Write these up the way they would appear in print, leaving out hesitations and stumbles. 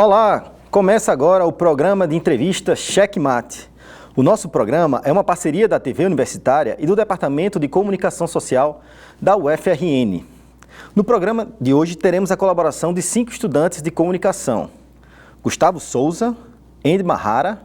Olá, começa agora o programa de entrevista Checkmate. O nosso programa é uma parceria da TV Universitária e do Departamento de Comunicação Social da UFRN. No programa de hoje teremos a colaboração de 5 estudantes de comunicação: Gustavo Souza, Andy Mahara,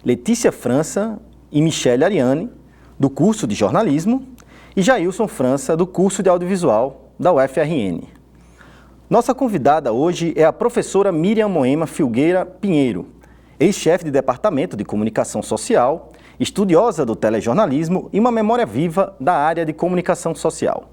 Letícia França e Michele Ariane, do curso de jornalismo, e Jailson França, do curso de audiovisual da UFRN. Nossa convidada hoje é a professora Miriam Moema Filgueira Pinheiro, ex-chefe de Departamento de Comunicação Social, estudiosa do telejornalismo e uma memória viva da área de comunicação social.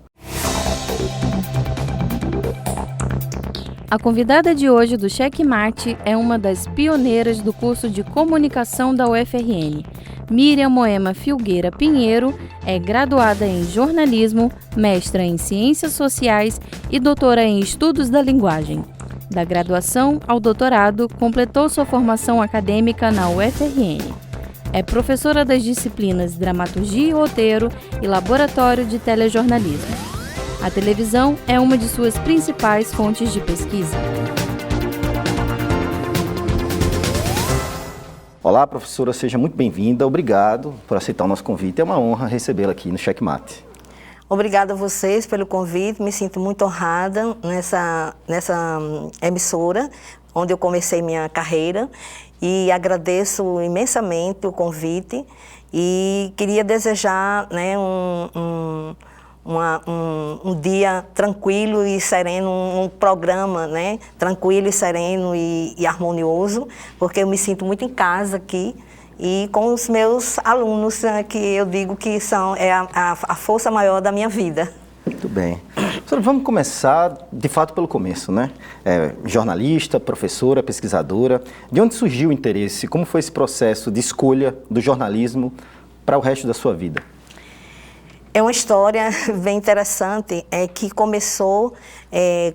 A convidada de hoje do Checkmate é uma das pioneiras do curso de comunicação da UFRN. Miriam Moema Filgueira Pinheiro é graduada em jornalismo, mestra em ciências sociais e doutora em estudos da linguagem. Da graduação ao doutorado, completou sua formação acadêmica na UFRN. É professora das disciplinas Dramaturgia e Roteiro e Laboratório de Telejornalismo. A televisão é uma de suas principais fontes de pesquisa. Olá, professora, seja muito bem-vinda. Obrigado por aceitar o nosso convite. É uma honra recebê-la aqui no Checkmate. Obrigada a vocês pelo convite. Me sinto muito honrada nessa emissora, onde eu comecei minha carreira. E agradeço imensamente o convite. E queria desejar, um dia tranquilo e sereno, um programa, tranquilo e sereno e harmonioso, porque eu me sinto muito em casa aqui e com os meus alunos, que eu digo que é a força maior da minha vida. Muito bem. Professora, vamos começar, de fato, pelo começo, jornalista, professora, pesquisadora. De onde surgiu o interesse? Como foi esse processo de escolha do jornalismo para o resto da sua vida? É uma história bem interessante, que começou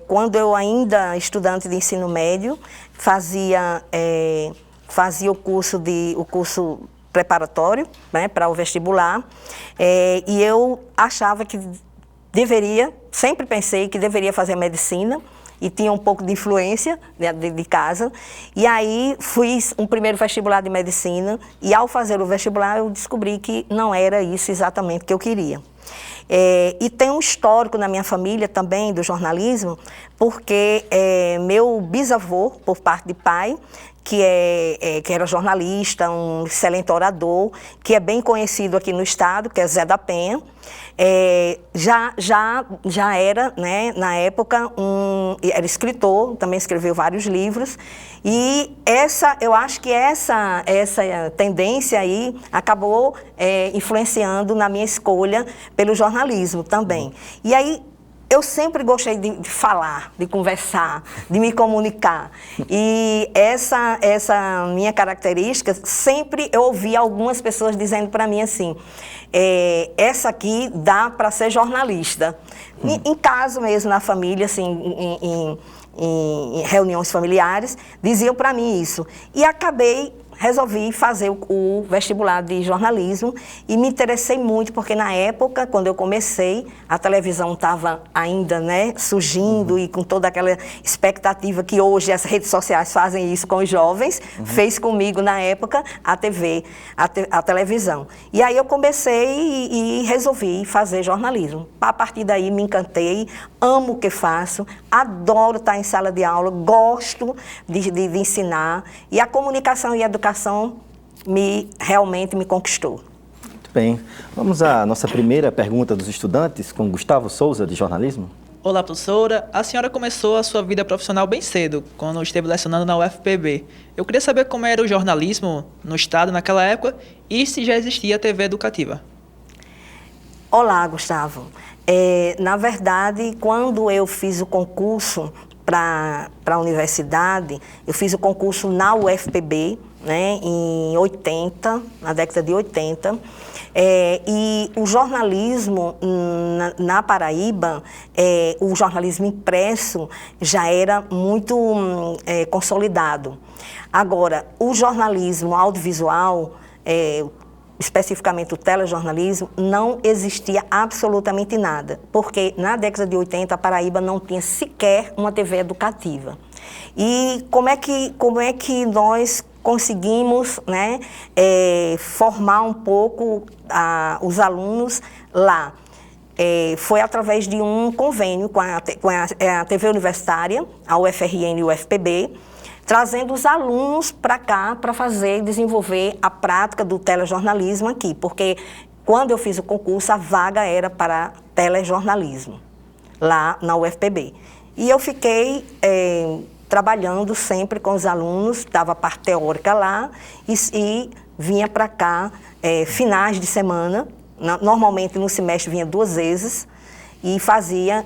quando eu ainda estudante de ensino médio, fazia o curso preparatório, para o vestibular, e eu achava que sempre pensei que deveria fazer medicina, e tinha um pouco de influência de casa. E aí fiz um primeiro vestibular de medicina, e ao fazer o vestibular eu descobri que não era isso exatamente que eu queria. E tem um histórico na minha família também do jornalismo, porque meu bisavô, por parte de pai, que era jornalista, um excelente orador, que é bem conhecido aqui no estado, que é Zé da Penha, já era, na época, era escritor, também escreveu vários livros, e eu acho que essa tendência aí acabou influenciando na minha escolha pelo jornalismo também. E aí, eu sempre gostei de falar, de conversar, de me comunicar. E essa minha característica, sempre eu ouvia algumas pessoas dizendo para mim assim, essa aqui dá para ser jornalista. Em casa mesmo, na família, assim, em reuniões familiares, diziam para mim isso. E resolvi fazer o vestibular de jornalismo e me interessei muito, porque na época, quando eu comecei, a televisão estava ainda surgindo e com toda aquela expectativa que hoje as redes sociais fazem isso com os jovens, fez comigo na época a TV, a televisão. E aí eu comecei e resolvi fazer jornalismo. A partir daí me encantei, amo o que faço, adoro estar em sala de aula, gosto de ensinar, e a comunicação e a educação realmente me conquistou. Muito bem. Vamos à nossa primeira pergunta dos estudantes com Gustavo Souza, de jornalismo. Olá, professora. A senhora começou a sua vida profissional bem cedo, quando esteve lecionando na UFPB. Eu queria saber como era o jornalismo no estado naquela época e se já existia TV educativa. Olá, Gustavo. Na verdade, quando eu fiz o concurso para a universidade, eu fiz o concurso na UFPB, em 80, na década de 80, e o jornalismo na Paraíba, o jornalismo impresso já era muito consolidado. Agora, o jornalismo audiovisual, especificamente o telejornalismo, não existia absolutamente nada, porque na década de 80 a Paraíba não tinha sequer uma TV educativa. E como é que nós conseguimos, né, formar um pouco os alunos lá? Foi através de um convênio com a TV Universitária, a UFRN e o UFPB, trazendo os alunos para cá para desenvolver a prática do telejornalismo aqui, porque quando eu fiz o concurso, a vaga era para telejornalismo, lá na UFPB. E eu fiquei trabalhando sempre com os alunos, dava parte teórica lá e vinha para cá finais de semana. Normalmente no semestre vinha 2 vezes e fazia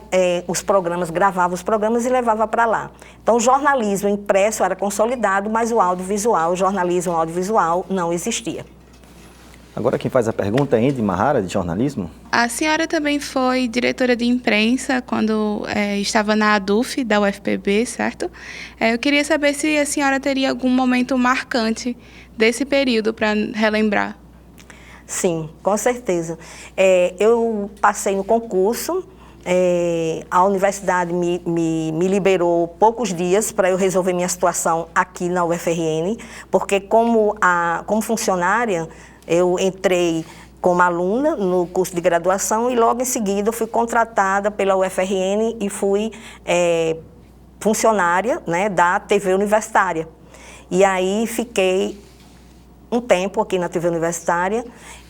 os programas, gravava os programas e levava para lá. Então o jornalismo impresso era consolidado, mas o audiovisual, o jornalismo audiovisual não existia. Agora quem faz a pergunta é Andy Mahara, de jornalismo. A senhora também foi diretora de imprensa quando estava na ADUF da UFPB, certo? Eu queria saber se a senhora teria algum momento marcante desse período para relembrar. Sim, com certeza. Eu passei no concurso, a universidade me liberou poucos dias para eu resolver minha situação aqui na UFRN, porque como funcionária, eu entrei como aluna no curso de graduação e logo em seguida eu fui contratada pela UFRN e fui funcionária, né, da TV Universitária. E aí fiquei um tempo aqui na TV Universitária.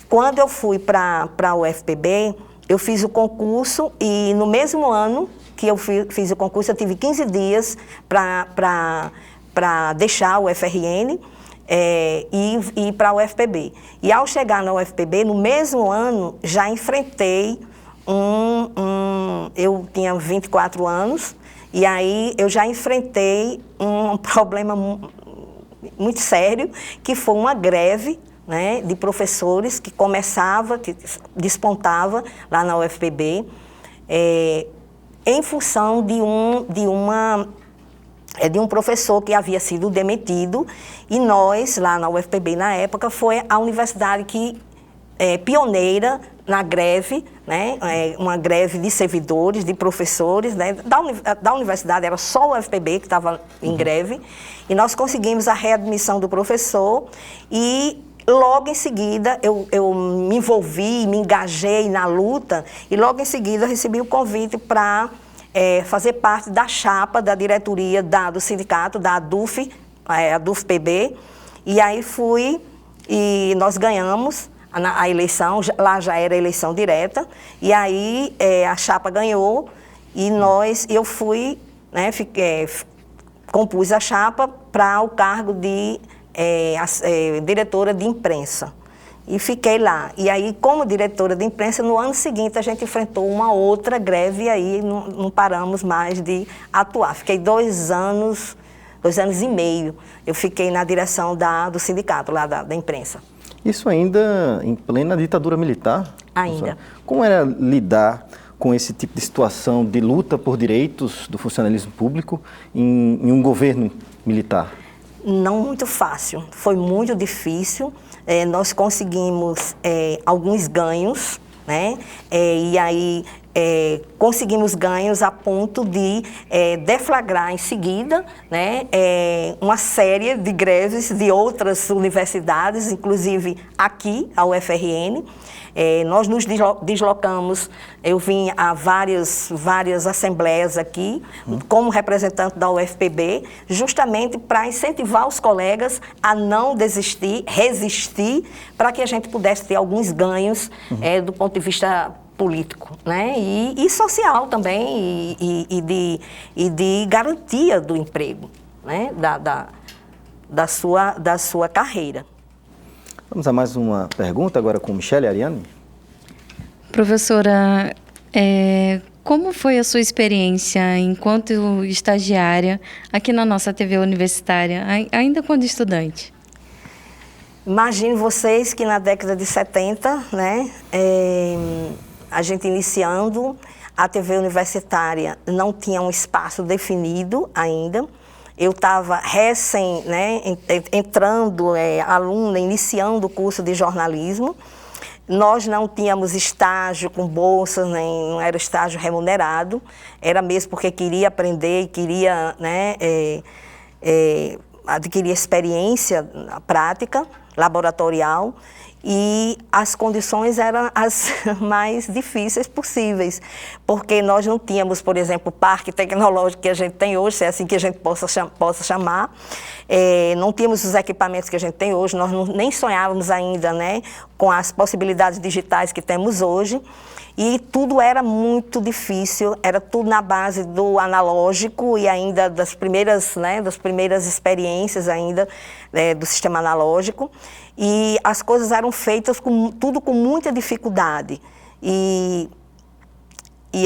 Quando eu fui para a UFPB, eu fiz o concurso e no mesmo ano que eu fiz o concurso, eu tive 15 dias para deixar o UFRN e ir para a UFPB. E ao chegar na UFPB, no mesmo ano, já enfrentei eu tinha 24 anos, e aí eu já enfrentei um problema muito sério, que foi uma greve, né, de professores que despontava lá na UFPB, em função de um professor que havia sido demitido, e nós, lá na UFPB, na época, foi a universidade que pioneira na greve, né, uma greve de servidores, de professores, né, da universidade, era só o UFPB que estava em greve, e nós conseguimos a readmissão do professor e logo em seguida eu me envolvi, me engajei na luta e logo em seguida eu recebi o convite para fazer parte da chapa da diretoria do sindicato, da ADUF, ADUF-PB, e aí fui e nós ganhamos a eleição, lá já era eleição direta, e aí a chapa ganhou e eu fui, né, compus a chapa para o cargo de diretora de imprensa. E fiquei lá. E aí, como diretora de imprensa, no ano seguinte a gente enfrentou uma outra greve e aí não paramos mais de atuar. Fiquei 2 anos e meio. Eu fiquei na direção do sindicato, lá da imprensa. Isso ainda em plena ditadura militar? Ainda. Como era lidar com esse tipo de situação de luta por direitos do funcionalismo público em um governo militar? Não muito fácil, foi muito difícil. Nós conseguimos alguns ganhos, né? E aí conseguimos ganhos a ponto de deflagrar em seguida, né, uma série de greves de outras universidades, inclusive aqui, a UFRN. Nós nos deslocamos, eu vim a várias assembleias aqui, como representante da UFPB, justamente para incentivar os colegas a não desistir, resistir, para que a gente pudesse ter alguns ganhos do ponto de vista político, né? E social também, e de garantia do emprego, né? da sua carreira. Vamos a mais uma pergunta agora com Michele Ariane. Professora, como foi a sua experiência enquanto estagiária aqui na nossa TV Universitária, ainda quando estudante? Imagine vocês que na década de 70, né, a gente iniciando, a TV Universitária não tinha um espaço definido ainda. Eu estava entrando, aluna, iniciando o curso de jornalismo. Nós não tínhamos estágio com bolsa, nem não era estágio remunerado, era mesmo porque queria aprender e queria, né, adquirir experiência prática, laboratorial, e as condições eram as mais difíceis possíveis, porque nós não tínhamos, por exemplo, o parque tecnológico que a gente tem hoje, se é assim que a gente possa chamar, não tínhamos os equipamentos que a gente tem hoje, nós nem sonhávamos ainda, né, com as possibilidades digitais que temos hoje, e tudo era muito difícil, era tudo na base do analógico e ainda das primeiras experiências ainda do sistema analógico, e as coisas eram feitas tudo com muita dificuldade. E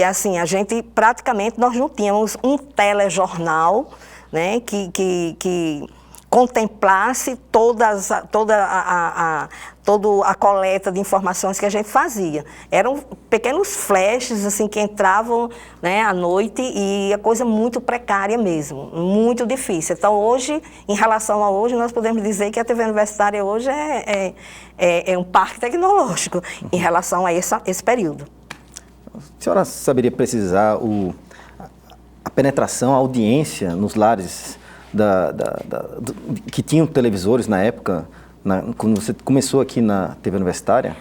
assim, a gente praticamente, nós não tínhamos um telejornal, né, que contemplasse toda a coleta de informações que a gente fazia. Eram pequenos flashes assim, que entravam, né, à noite, e a coisa muito precária mesmo, muito difícil. Então, hoje, em relação a hoje, nós podemos dizer que a TV Universitária hoje é um parque tecnológico em relação a esse período. A senhora saberia precisar a penetração, a audiência nos lares que tinham televisores na época, quando você começou aqui na TV Universitária?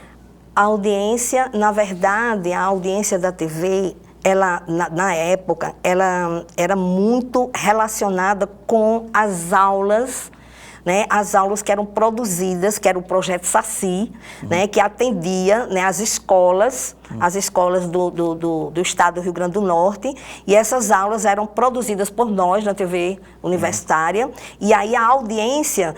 A audiência, na verdade, a audiência da TV, ela, na época, ela era muito relacionada com as aulas, né, as aulas que eram produzidas, que era o projeto Saci, né, que atendia, né, as escolas do estado do Rio Grande do Norte, e essas aulas eram produzidas por nós na TV Universitária, e aí a audiência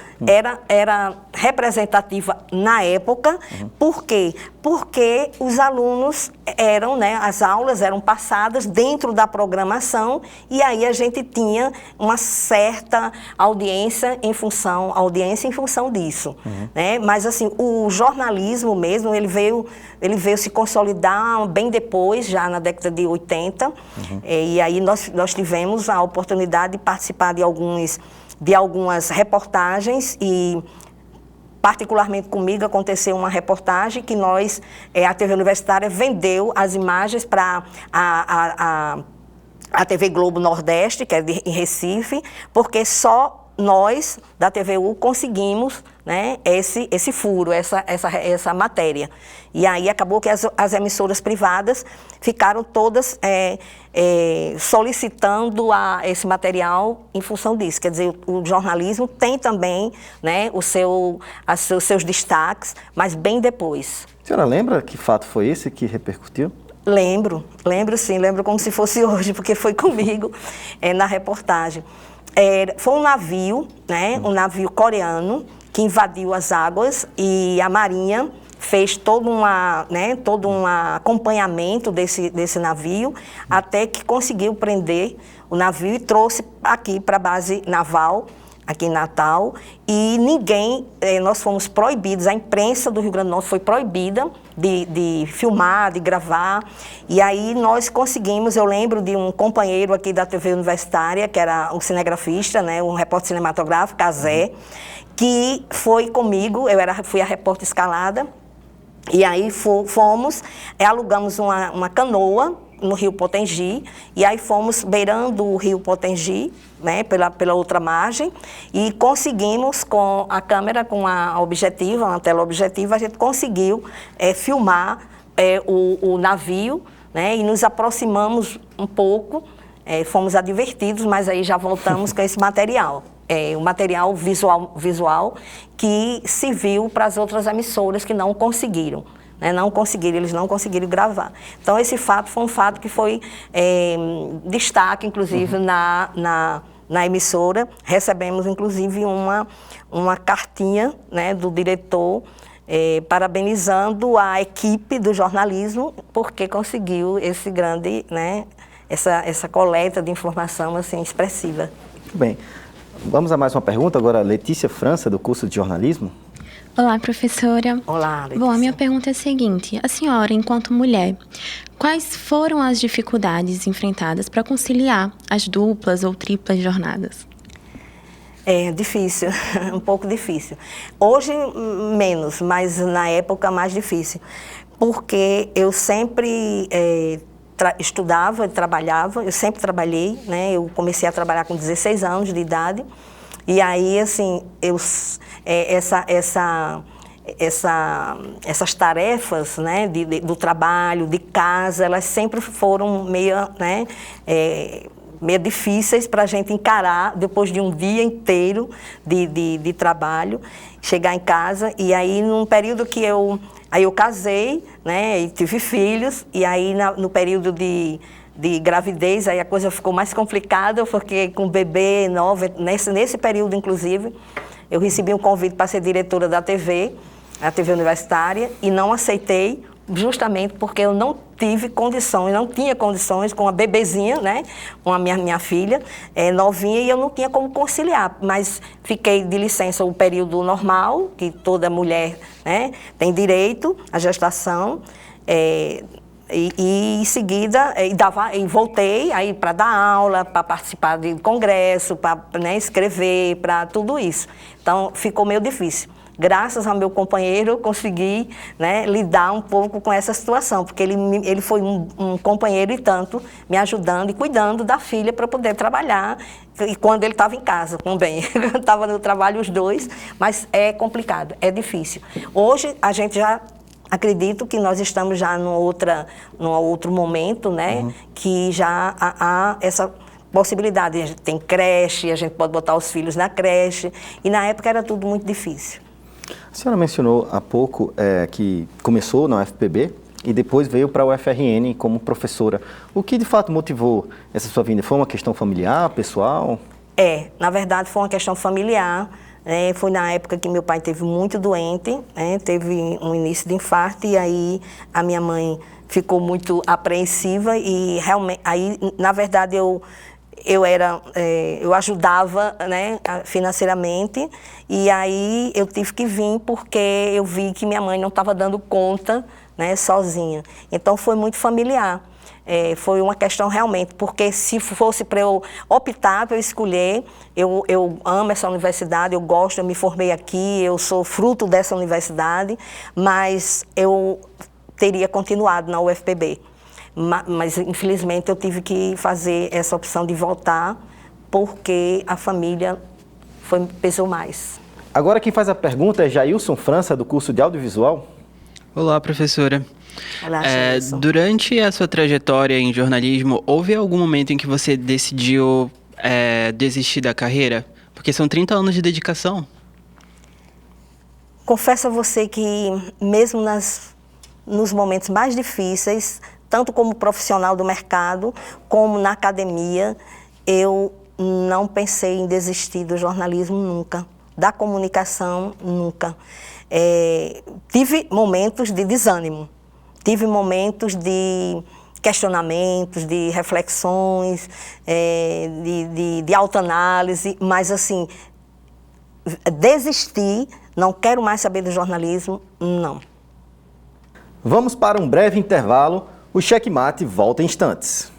era representativa na época. Por quê? Porque os alunos eram, né, as aulas eram passadas dentro da programação, e aí a gente tinha uma certa audiência em função disso, né? Mas assim, o jornalismo mesmo, ele veio se consolidar bem depois, já na década de 80, e aí nós tivemos a oportunidade de participar de algumas reportagens, e particularmente comigo aconteceu uma reportagem que a TV Universitária vendeu as imagens para a TV Globo Nordeste, que é em Recife, porque só nós, da TVU, conseguimos, né, esse furo, essa matéria. E aí acabou que as emissoras privadas ficaram todas solicitando esse material em função disso. Quer dizer, o jornalismo tem também, né, os seus destaques, mas bem depois. A senhora lembra que fato foi esse que repercutiu? Lembro sim, lembro como se fosse hoje, porque foi comigo na reportagem. Foi um navio, né, um navio coreano, que invadiu as águas, e a Marinha fez todo um acompanhamento desse navio, até que conseguiu prender o navio e trouxe aqui para a base naval, aqui em Natal, e nós fomos proibidos, a imprensa do Rio Grande do Norte foi proibida de filmar, de gravar, e aí nós conseguimos, eu lembro de um companheiro aqui da TV Universitária, que era um cinegrafista, né, um repórter cinematográfico, Zé, que foi comigo, fui a repórter escalada, e aí alugamos uma canoa no Rio Potengi, e aí fomos beirando o Rio Potengi, né, pela outra margem, e conseguimos, com a câmera, com uma tela objetiva, a gente conseguiu filmar o navio, né, e nos aproximamos um pouco, fomos advertidos, mas aí já voltamos com esse material. O material visual que se viu para as outras emissoras que não conseguiram. Eles não conseguiram gravar. Então, esse fato foi um fato que foi destaque, inclusive, na emissora. Recebemos, inclusive, uma cartinha, né, do diretor parabenizando a equipe do jornalismo porque conseguiu esse grande, né, essa coleta de informação assim, expressiva. Muito bem. Vamos a mais uma pergunta agora, Letícia França, do curso de jornalismo. Olá, professora. Olá, Letícia. Bom, a minha pergunta é a seguinte: a senhora, enquanto mulher, quais foram as dificuldades enfrentadas para conciliar as duplas ou triplas jornadas? É difícil, um pouco difícil. Hoje, menos, mas na época, mais difícil. Porque eu sempre estudava e trabalhava, eu sempre trabalhei, né? Eu comecei a trabalhar com 16 anos de idade. E aí, assim, essas tarefas, né, do trabalho, de casa, elas sempre foram meio, né, meio difíceis para a gente encarar depois de um dia inteiro de trabalho, chegar em casa. E aí, num período que eu casei, né, e tive filhos, e aí no período de gravidez, aí a coisa ficou mais complicada, porque com o bebê nova, nesse período, inclusive, eu recebi um convite para ser diretora da TV, a TV universitária, e não aceitei, justamente porque eu não tive condições, não tinha condições com a bebezinha, né, com a minha filha, novinha, e eu não tinha como conciliar, mas fiquei de licença o período normal, que toda mulher, né, tem direito à gestação, e em seguida, voltei aí para dar aula, para participar de congresso, para, né, escrever, para tudo isso. Então, ficou meio difícil. Graças ao meu companheiro, eu consegui, né, lidar um pouco com essa situação, porque ele foi um companheiro e tanto, me ajudando e cuidando da filha para poder trabalhar, e quando ele estava em casa também. Estava no trabalho os dois, mas é complicado, é difícil. Hoje, a gente já... Acredito que nós estamos já num outro momento, né, que já há essa possibilidade. A gente tem creche, a gente pode botar os filhos na creche, e na época era tudo muito difícil. A senhora mencionou há pouco que começou na UFPB e depois veio para a UFRN como professora. O que de fato motivou essa sua vinda? Foi uma questão familiar, pessoal? Na verdade foi uma questão familiar. Foi na época que meu pai esteve muito doente, teve um início de infarto, e aí a minha mãe ficou muito apreensiva, e realmente, aí, na verdade, eu ajudava, né, financeiramente, e aí eu tive que vir porque eu vi que minha mãe não estava dando conta, né, sozinha. Então foi muito familiar. Foi uma questão realmente, porque se fosse para eu optar, para eu escolher, eu amo essa universidade, eu gosto, eu me formei aqui, eu sou fruto dessa universidade, mas eu teria continuado na UFPB. Mas, infelizmente, eu tive que fazer essa opção de voltar, porque a família pesou mais. Agora quem faz a pergunta é Jailson França, do curso de Audiovisual. Olá, professora. Olá, durante a sua trajetória em jornalismo, houve algum momento em que você decidiu desistir da carreira? Porque são 30 anos de dedicação. Confesso a você que, mesmo nos momentos mais difíceis, tanto como profissional do mercado, como na academia, eu não pensei em desistir do jornalismo nunca, da comunicação nunca. Tive momentos de desânimo, tive momentos de questionamentos, de reflexões, de autoanálise, mas assim, desistir, não quero mais saber do jornalismo, não. Vamos para um breve intervalo, o Checkmate volta em instantes.